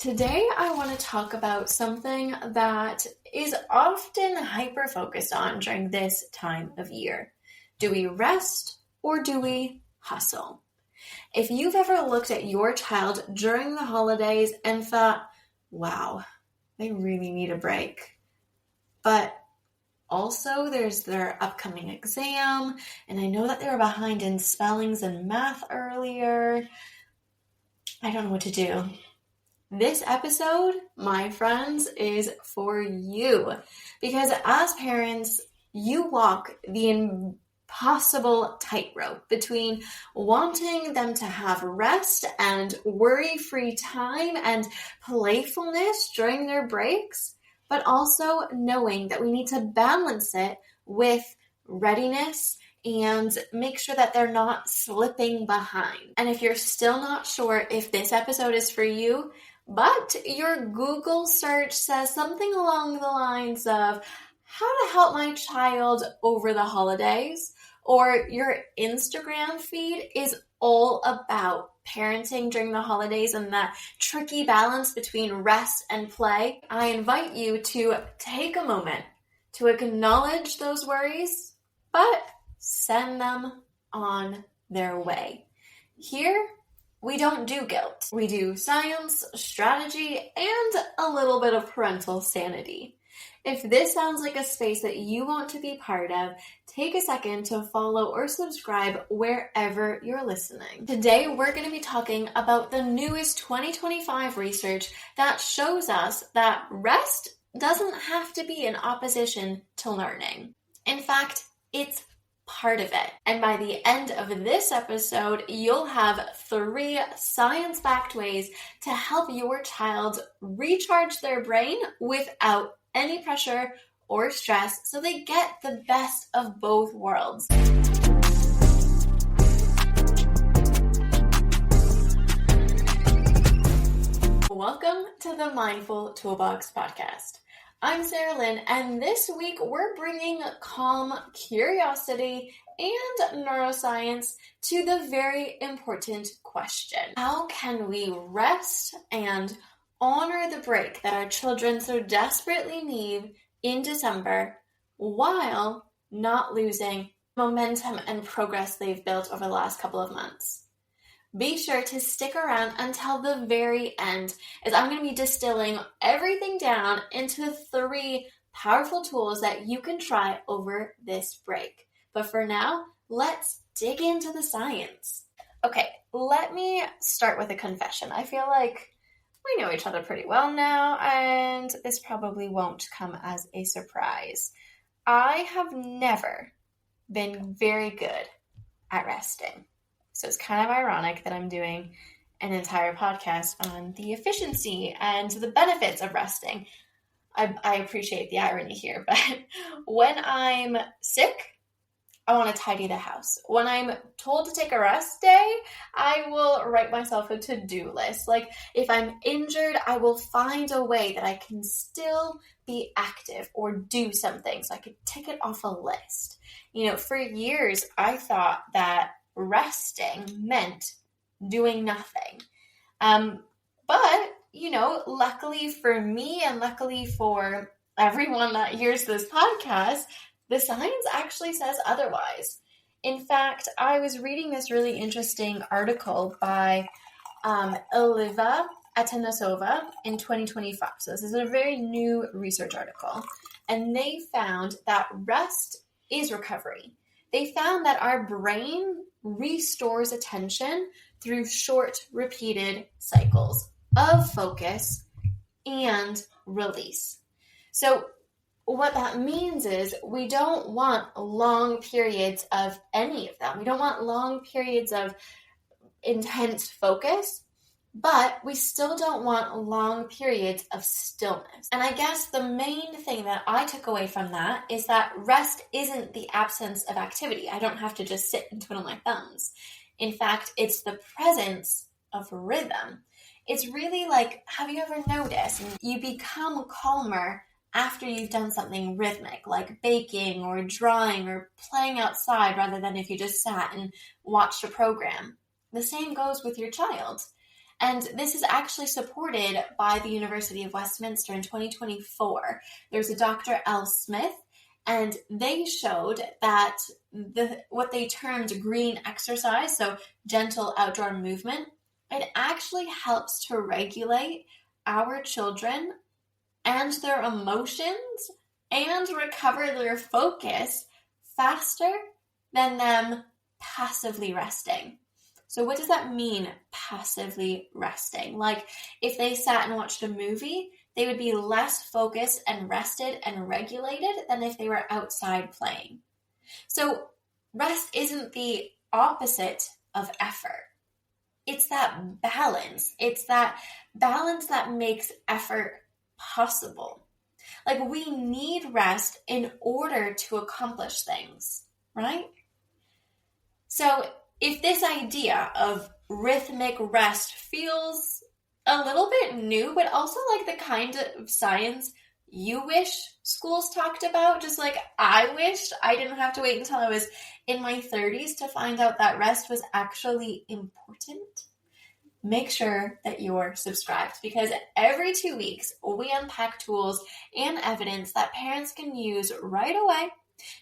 Today, I want to talk about something that is often hyper-focused on during this time of year. Do we rest or do we hustle? If you've ever looked at your child during the holidays and thought, wow, they really need a break, but also there's their upcoming exam, and I know that they were behind in spellings and math earlier, I don't know what to do. This episode, my friends, is for you because as parents, you walk the impossible tightrope between wanting them to have rest and worry-free time and playfulness during their breaks, but also knowing that we need to balance it with readiness and make sure that they're not slipping behind. And if you're still not sure if this episode is for you, but your Google search says something along the lines of how to help my child over the holidays, or your Instagram feed is all about parenting during the holidays and that tricky balance between rest and play, I invite you to take a moment to acknowledge those worries, but send them on their way. Here, we don't do guilt. We do science, strategy, and a little bit of parental sanity. If this sounds like a space that you want to be part of, take a second to follow or subscribe wherever you're listening. Today, we're going to be talking about the newest 2025 research that shows us that rest doesn't have to be in opposition to learning. In fact, it's part of it. And by the end of this episode, you'll have 3 science-backed ways to help your child recharge their brain without any pressure or stress so they get the best of both worlds. Welcome to the Mindful Toolbox podcast. I'm Sarah Lynn, and this week we're bringing calm, curiosity, and neuroscience to the very important question. How can we rest and honor the break that our children so desperately need in December while not losing momentum and progress they've built over the last couple of months? Be sure to stick around until the very end, as I'm going to be distilling everything down into 3 powerful tools that you can try over this break. But for now, let's dig into the science. Okay, let me start with a confession. I feel like we know each other pretty well now, and this probably won't come as a surprise. I have never been very good at resting. So it's kind of ironic that I'm doing an entire podcast on the efficiency and the benefits of resting. I appreciate the irony here, but when I'm sick, I want to tidy the house. When I'm told to take a rest day, I will write myself a to-do list. Like if I'm injured, I will find a way that I can still be active or do something so I could tick it off a list. For years, I thought that resting meant doing nothing. But, luckily for me and luckily for everyone that hears this podcast, the science actually says otherwise. In fact, I was reading this really interesting article by Eleva Atanasova in 2025. So this is a very new research article. And they found that rest is recovery. They found that our brain restores attention through short, repeated cycles of focus and release. So what that means is we don't want long periods of any of them. We don't want long periods of intense focus, but we still don't want long periods of stillness. And I guess the main thing that I took away from that is that rest isn't the absence of activity. I don't have to just sit and twiddle my thumbs. In fact, it's the presence of rhythm. It's really like, have you ever noticed you become calmer after you've done something rhythmic, like baking or drawing or playing outside, rather than if you just sat and watched a program? The same goes with your child. And this is actually supported by the University of Westminster in 2024. There's a Dr. L. Smith, and they showed that what they termed green exercise, so gentle outdoor movement, it actually helps to regulate our children and their emotions and recover their focus faster than them passively resting. So what does that mean, passively resting? Like if they sat and watched a movie, they would be less focused and rested and regulated than if they were outside playing. So rest isn't the opposite of effort. It's that balance. It's that balance that makes effort possible. Like we need rest in order to accomplish things, right? So if this idea of rhythmic rest feels a little bit new, but also like the kind of science you wish schools talked about, just like I wished I didn't have to wait until I was in my 30s to find out that rest was actually important, make sure that you're subscribed, because every 2 weeks we unpack tools and evidence that parents can use right away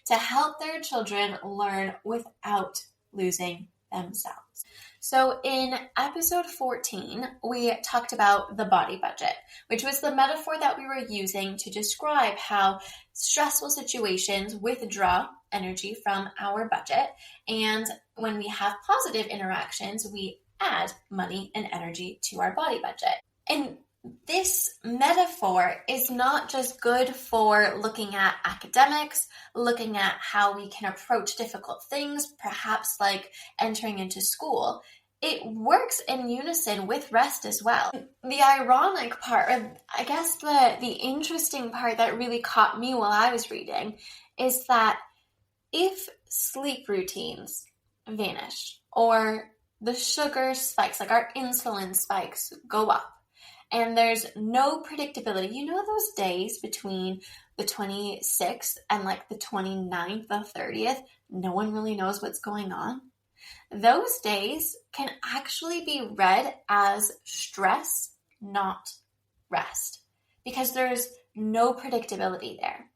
to help their children learn without losing themselves. So in episode 14, we talked about the body budget, which was the metaphor that we were using to describe how stressful situations withdraw energy from our budget. And when we have positive interactions, we add money and energy to our body budget. And this metaphor is not just good for looking at academics, looking at how we can approach difficult things, perhaps like entering into school. It works in unison with rest as well. The ironic part, or I guess the interesting part that really caught me while I was reading, is that if sleep routines vanish or the sugar spikes, like our insulin spikes, go up, and there's no predictability. You know those days between the 26th and like the 29th, the 30th, no one really knows what's going on? Those days can actually be read as stress, not rest, because there's no predictability there.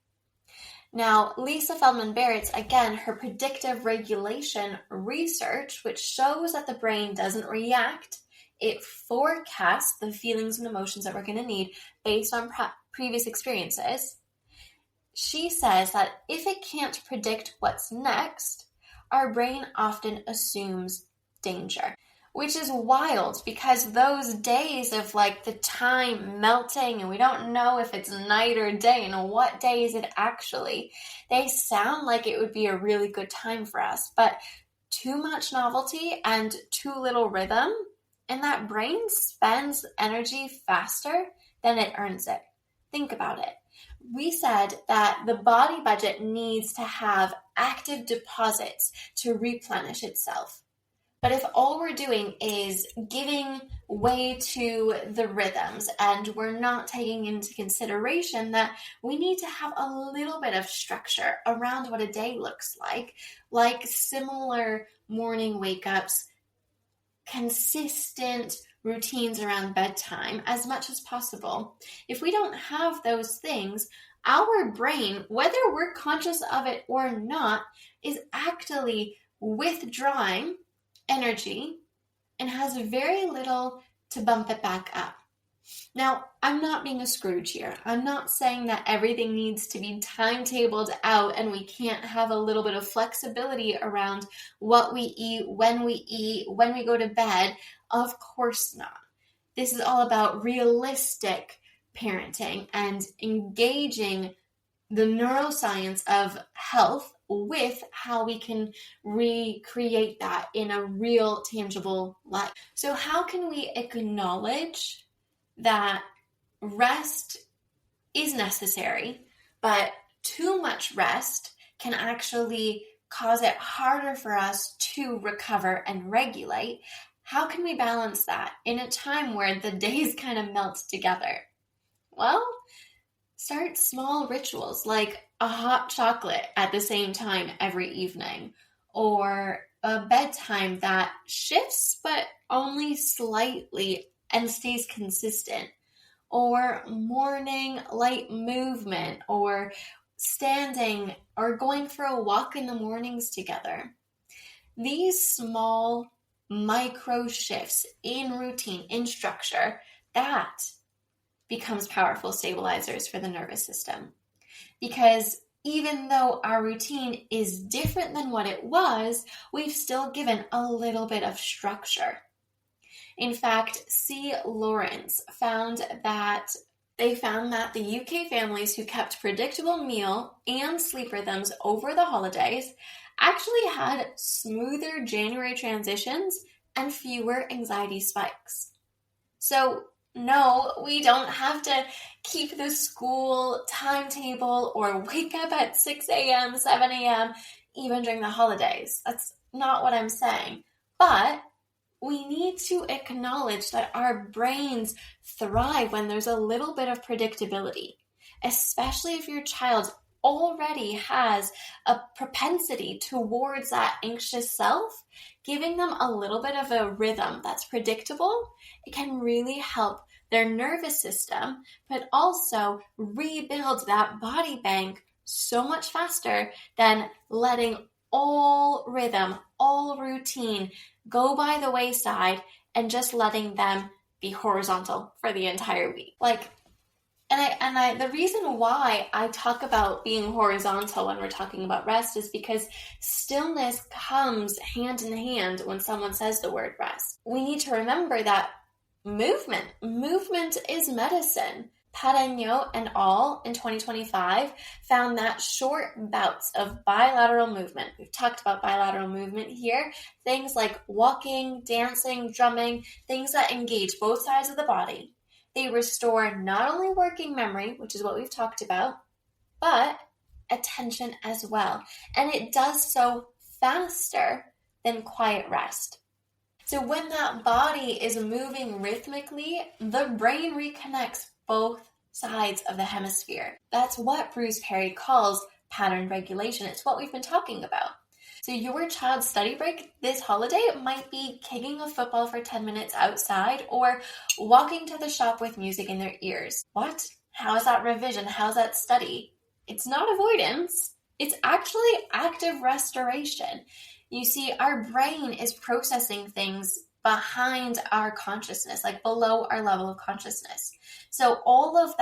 Now, Lisa Feldman Barrett's, again, her predictive regulation research, which shows that the brain doesn't react, it forecasts the feelings and emotions that we're going to need based on previous experiences. She says that if it can't predict what's next, our brain often assumes danger, which is wild because those days of like the time melting and we don't know if it's night or day and what day is it actually, they sound like it would be a really good time for us, but too much novelty and too little rhythm, and that brain spends energy faster than it earns it. Think about it. We said that the body budget needs to have active deposits to replenish itself. But if all we're doing is giving way to the rhythms and we're not taking into consideration that we need to have a little bit of structure around what a day looks like similar morning wake-ups, consistent routines around bedtime as much as possible. If we don't have those things, our brain, whether we're conscious of it or not, is actually withdrawing energy and has very little to bump it back up. Now, I'm not being a Scrooge here. I'm not saying that everything needs to be timetabled out and we can't have a little bit of flexibility around what we eat, when we go to bed. Of course not. This is all about realistic parenting and engaging the neuroscience of health with how we can recreate that in a real, tangible life. So how can we acknowledge that rest is necessary, but too much rest can actually cause it harder for us to recover and regulate? How can we balance that in a time where the days kind of melt together? Well, start small rituals like a hot chocolate at the same time every evening, or a bedtime that shifts but only slightly and stays consistent, or morning light movement, or standing or going for a walk in the mornings together. These small micro shifts in routine, in structure, that becomes powerful stabilizers for the nervous system. Because even though our routine is different than what it was, we've still given a little bit of structure. In fact, C. Lawrence found that the UK families who kept predictable meal and sleep rhythms over the holidays actually had smoother January transitions and fewer anxiety spikes. So no, we don't have to keep the school timetable or wake up at 6 a.m., 7 a.m., even during the holidays. That's not what I'm saying. But we need to acknowledge that our brains thrive when there's a little bit of predictability, especially if your child already has a propensity towards that anxious self. Giving them a little bit of a rhythm that's predictable, it can really help their nervous system, but also rebuild that body bank so much faster than letting all rhythm, all routine go by the wayside and just letting them be horizontal for the entire week. The reason why I talk about being horizontal when we're talking about rest is because stillness comes hand in hand when someone says the word rest. We need to remember that movement is medicine. Pareño and al. In 2025 found that short bouts of bilateral movement, we've talked about bilateral movement here, things like walking, dancing, drumming, things that engage both sides of the body, they restore not only working memory, which is what we've talked about, but attention as well. And it does so faster than quiet rest. So when that body is moving rhythmically, the brain reconnects both sides of the hemisphere. That's what Bruce Perry calls pattern regulation. It's what we've been talking about. So your child's study break this holiday might be kicking a football for 10 minutes outside or walking to the shop with music in their ears. What? How is that revision? How's that study? It's not avoidance. It's actually active restoration. You see, our brain is processing things behind our consciousness, like below our level of consciousness. So all of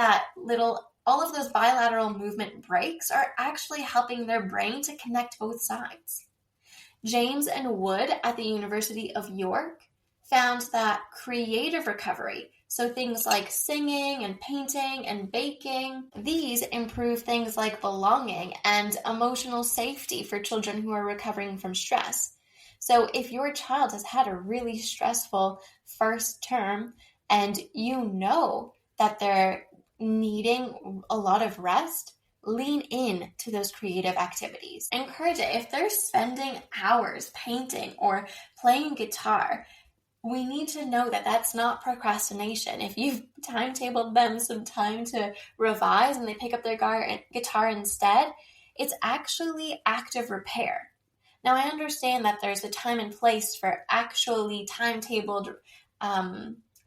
those bilateral movement breaks are actually helping their brain to connect both sides. James and Wood at the University of York found that creative recovery, so things like singing and painting and baking, these improve things like belonging and emotional safety for children who are recovering from stress. So if your child has had a really stressful first term and you know that they're needing a lot of rest, lean in to those creative activities. Encourage it. If they're spending hours painting or playing guitar, we need to know that that's not procrastination. If you've timetabled them some time to revise and they pick up their guitar instead, it's actually active repair. Now, I understand that there's a time and place for actually timetabled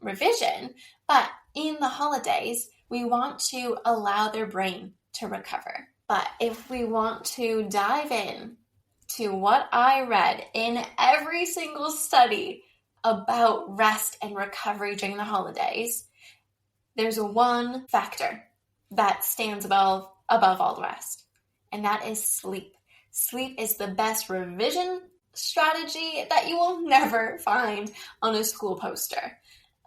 revision, but in the holidays, we want to allow their brain to recover. But if we want to dive in to what I read in every single study about rest and recovery during the holidays, there's one factor that stands above all the rest, and that is sleep. Sleep is the best revision strategy that you will never find on a school poster.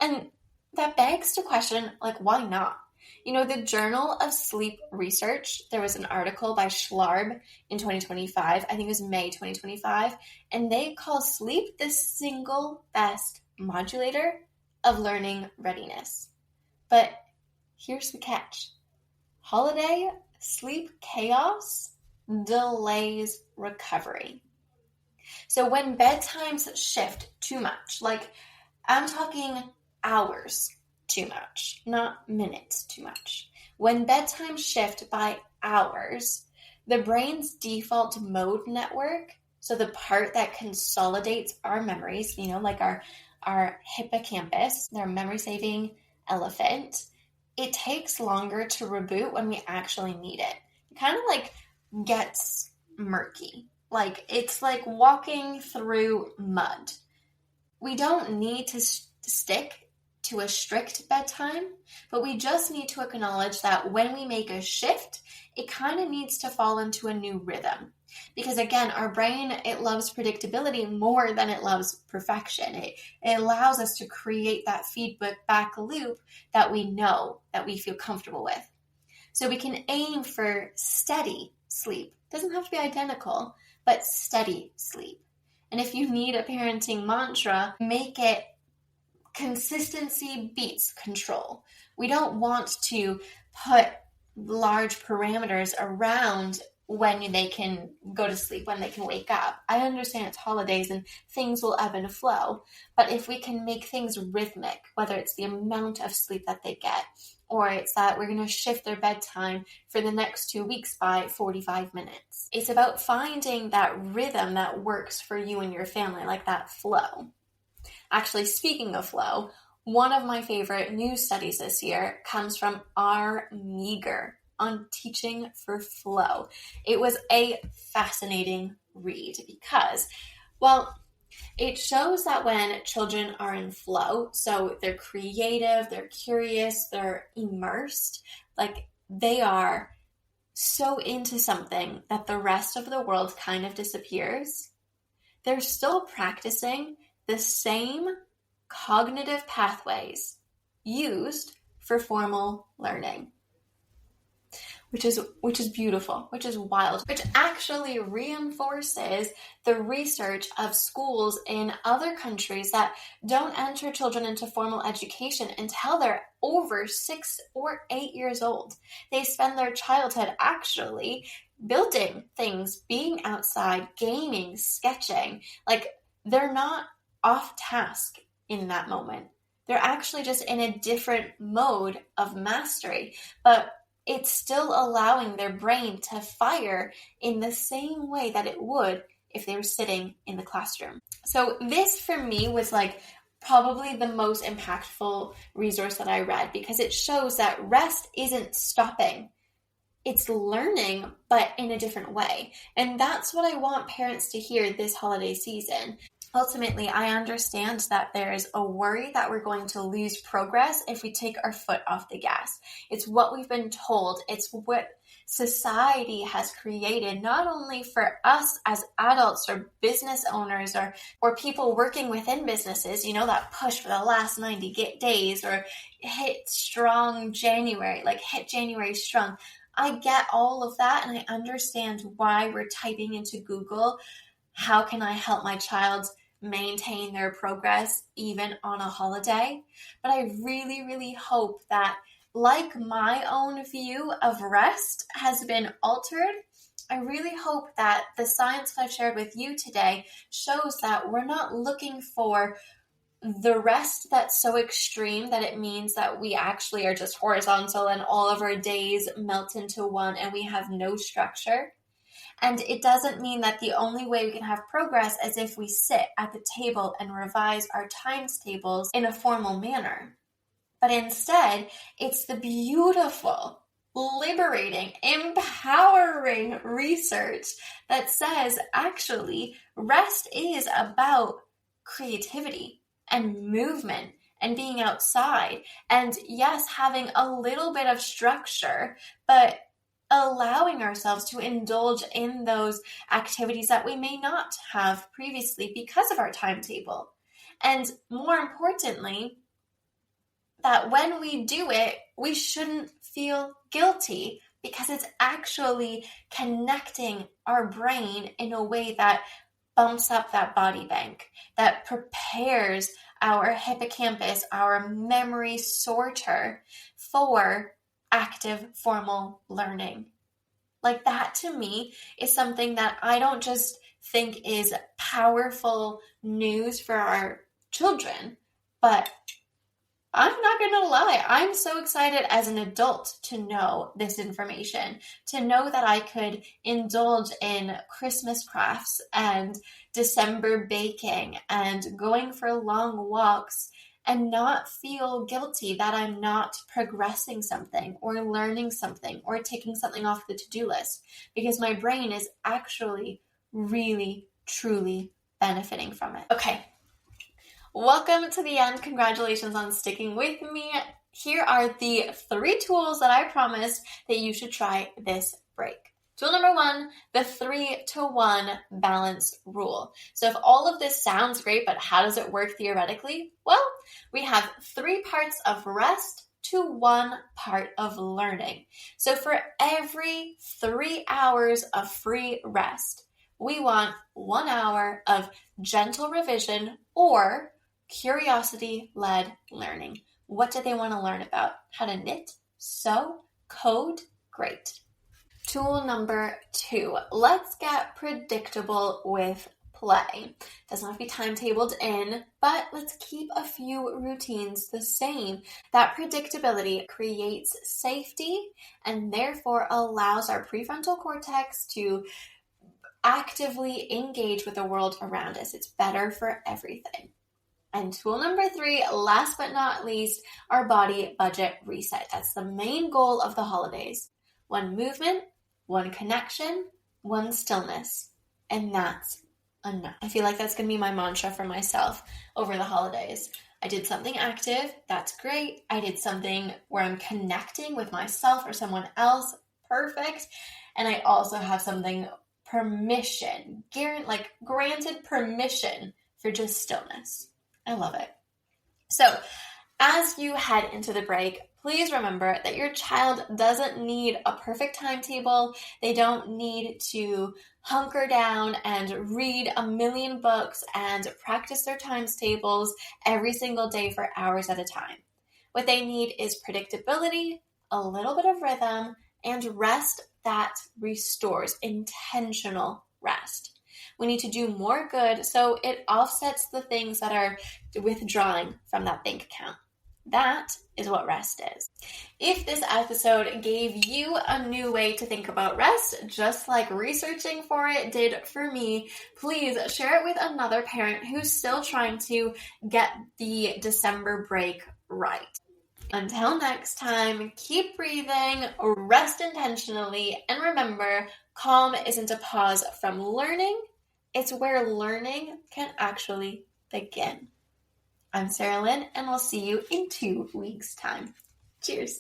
And that begs to question, why not? The Journal of Sleep Research, there was an article by Schlarb in 2025, I think it was May 2025, and they call sleep the single best modulator of learning readiness. But here's the catch. Holiday sleep chaos delays recovery. So when bedtimes shift too much, I'm talking hours too much, not minutes too much. When bedtime shift by hours, the brain's default mode network, so the part that consolidates our memories, like our our hippocampus, their memory-saving elephant, it takes longer to reboot when we actually need it. It kind of like gets murky. Like it's like walking through mud. We don't need to stick to a strict bedtime, but we just need to acknowledge that when we make a shift, it kind of needs to fall into a new rhythm. Because again, our brain, it loves predictability more than it loves perfection. It allows us to create that feedback loop that we know, that we feel comfortable with. So we can aim for steady sleep. It doesn't have to be identical, but steady sleep. And if you need a parenting mantra, make it consistency beats control. We don't want to put large parameters around when they can go to sleep, when they can wake up. I understand it's holidays and things will ebb and flow, but if we can make things rhythmic, whether it's the amount of sleep that they get, or it's that we're going to shift their bedtime for the next 2 weeks by 45 minutes. It's about finding that rhythm that works for you and your family, like that flow. Actually, speaking of flow, one of my favorite news studies this year comes from R. Meager on teaching for flow. It was a fascinating read because, well, it shows that when children are in flow, so they're creative, they're curious, they're immersed, like they are so into something that the rest of the world kind of disappears. They're still practicing the same cognitive pathways used for formal learning. Which is beautiful, which is wild, which actually reinforces the research of schools in other countries that don't enter children into formal education until they're over 6 or 8 years old. They spend their childhood actually building things, being outside, gaming, sketching. Like they're not off task in that moment. They're actually just in a different mode of mastery, but it's still allowing their brain to fire in the same way that it would if they were sitting in the classroom. So this for me was like probably the most impactful resource that I read because it shows that rest isn't stopping. It's learning, but in a different way. And that's what I want parents to hear this holiday season. Ultimately, I understand that there's a worry that we're going to lose progress if we take our foot off the gas. It's what we've been told. It's what society has created, not only for us as adults or business owners or people working within businesses, you know, that push for the last 90 days or hit strong January, like hit January strong. I get all of that and I understand why we're typing into Google, how can I help my child maintain their progress even on a holiday? But I really, really hope that, like my own view of rest has been altered, I really hope that the science that I've shared with you today shows that we're not looking for the rest that's so extreme that it means that we actually are just horizontal and all of our days melt into one and we have no structure. And it doesn't mean that the only way we can have progress is if we sit at the table and revise our times tables in a formal manner. But instead, it's the beautiful, liberating, empowering research that says actually rest is about creativity and movement and being outside. And yes, having a little bit of structure, but allowing ourselves to indulge in those activities that we may not have previously because of our timetable. And more importantly, that when we do it, we shouldn't feel guilty because it's actually connecting our brain in a way that bumps up that body bank, that prepares our hippocampus, our memory sorter for active formal learning. Like that to me is something that I don't just think is powerful news for our children, but I'm not going to lie. I'm so excited as an adult to know this information, to know that I could indulge in Christmas crafts and December baking and going for long walks and not feel guilty that I'm not progressing something or learning something or taking something off the to-do list, because my brain is actually really, truly benefiting from it. Okay. Welcome to the end. Congratulations on sticking with me. Here are the 3 tools that I promised that you should try this break. Tool number 1, the 3-to-1 balance rule. So if all of this sounds great, but how does it work theoretically? Well, we have 3 parts of rest to 1 part of learning. So for every 3 hours of free rest, we want 1 hour of gentle revision or curiosity-led learning. What do they want to learn about? How to knit, sew, code? Great. Tool number 2, let's get predictable with play. Doesn't have to be timetabled in, but let's keep a few routines the same. That predictability creates safety and therefore allows our prefrontal cortex to actively engage with the world around us. It's better for everything. And tool number 3, last but not least, our body budget reset. That's the main goal of the holidays. 1 movement, 1 connection, 1 stillness. And that's enough. I feel like that's going to be my mantra for myself over the holidays. I did something active. That's great. I did something where I'm connecting with myself or someone else. Perfect. And I also have something permission, granted permission for just stillness. I love it. So as you head into the break, please remember that your child doesn't need a perfect timetable. They don't need to hunker down and read a million books and practice their times tables every single day for hours at a time. What they need is predictability, a little bit of rhythm, and rest that restores, intentional rest. We need to do more good so it offsets the things that are withdrawing from that bank account. That is what rest is. If this episode gave you a new way to think about rest, just like researching for it did for me, please share it with another parent who's still trying to get the December break right. Until next time, keep breathing, rest intentionally, and remember, calm isn't a pause from learning. It's where learning can actually begin. I'm Sarah Lynn, and we'll see you in 2 weeks' time. Cheers.